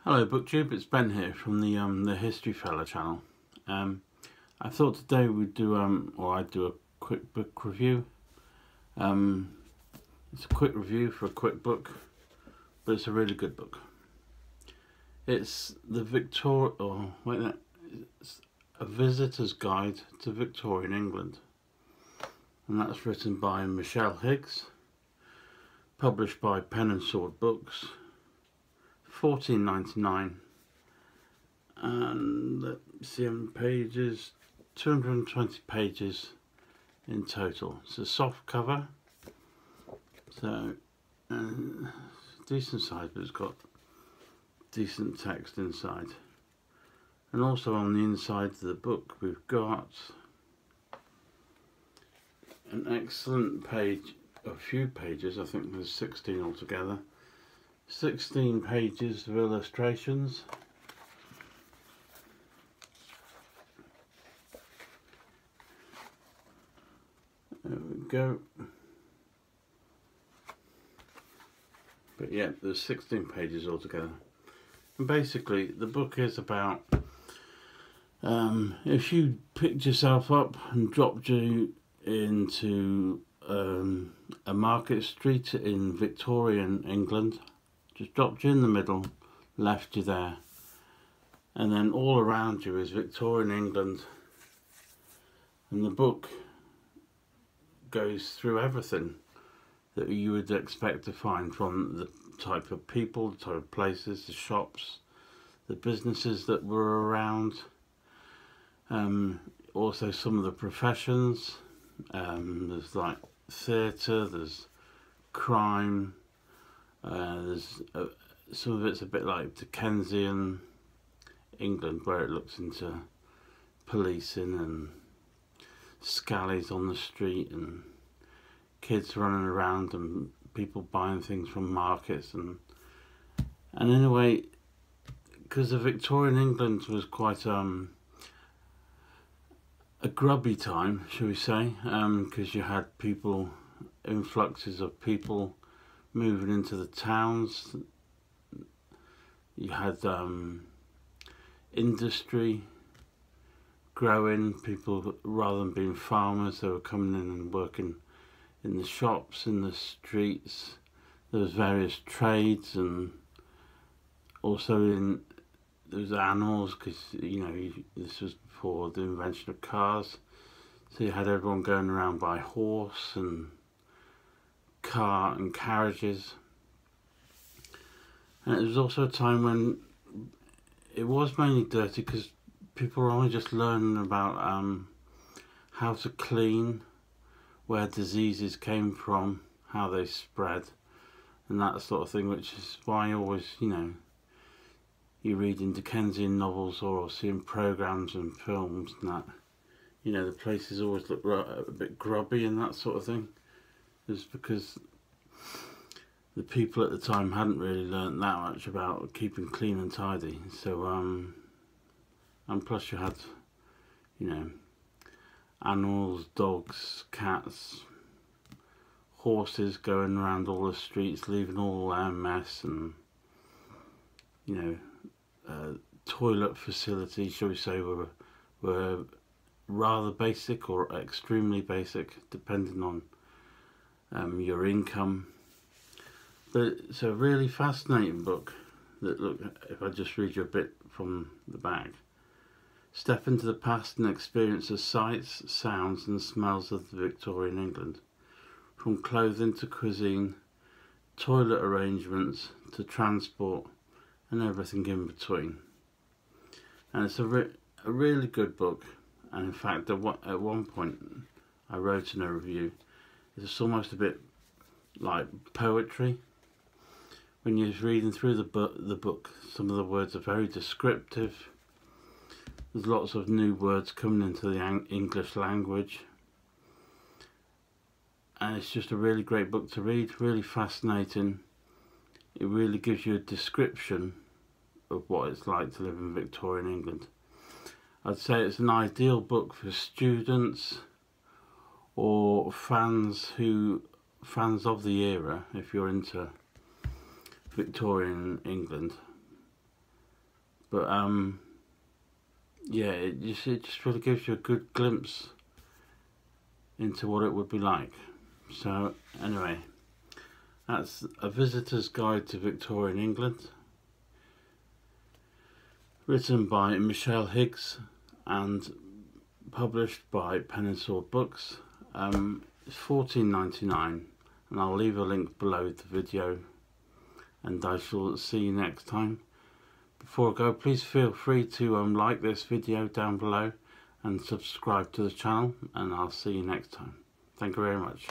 Hello BookTube, it's Ben here from the History Fella channel. I thought today we'd do I'd do a quick book review. It's a quick review for a quick book, but it's a really good book. It's it's a visitor's guide to Victorian England, and that's written by Michelle Higgs, published by Pen and Sword Books. $14.99, and let's see how many pages, 220 pages in total. It's a soft cover, so decent size, but it's got decent text inside. And also on the inside of the book we've got an excellent page, a few pages, I think there's 16 altogether. 16 pages of illustrations. There we go. But yeah, there's 16 pages altogether. And basically the book is about if you picked yourself up and dropped you into a market street in Victorian England, just dropped you in the middle, left you there, and then all around you is Victorian England, and the book goes through everything that you would expect to find, from the type of people, the type of places, the shops, the businesses that were around, also some of the professions. There's like theatre, there's crime. There's some of it's a bit like Dickensian England, where it looks into policing and scallies on the street and kids running around and people buying things from markets, and in a way, because the Victorian England was quite a grubby time, shall we say, because you had influxes of people moving into the towns. You had industry growing. People, rather than being farmers, they were coming in and working in the shops, in the streets. There was various trades, and also there was animals, because this was before the invention of cars, so you had everyone going around by horse and car and carriages. And it was also a time when it was mainly dirty, because people were only just learning about how to clean, where diseases came from, how they spread, and that sort of thing, which is why you always, you read in Dickensian novels or seeing programmes and films and that, the places always look a bit grubby and that sort of thing. Is because the people at the time hadn't really learnt that much about keeping clean and tidy. So and plus you had animals, dogs, cats, horses going around all the streets, leaving all their mess, and toilet facilities, shall we say, were rather basic or extremely basic, depending on your income. But it's a really fascinating book that, look, if I just read you a bit from the back. Step into the past and experience the sights, sounds and smells of the Victorian England, from clothing to cuisine, toilet arrangements to transport, and everything in between. And it's a really good book, and in fact at one point I wrote in a review, it's almost a bit like poetry. When you're reading through the book, some of the words are very descriptive. There's lots of new words coming into the English language. And it's just a really great book to read, really fascinating. It really gives you a description of what it's like to live in Victorian England. I'd say it's an ideal book for students or fans of the era, if you're into Victorian England. But yeah, it just really gives you a good glimpse into what it would be like. So anyway, that's A Visitor's Guide to Victorian England, written by Michelle Higgs and published by Pen and Sword Books. It's $14.99, and I'll leave a link below the video, and I shall see you next time. Before I go, please feel free to like this video down below and subscribe to the channel, and I'll see you next time. Thank you very much.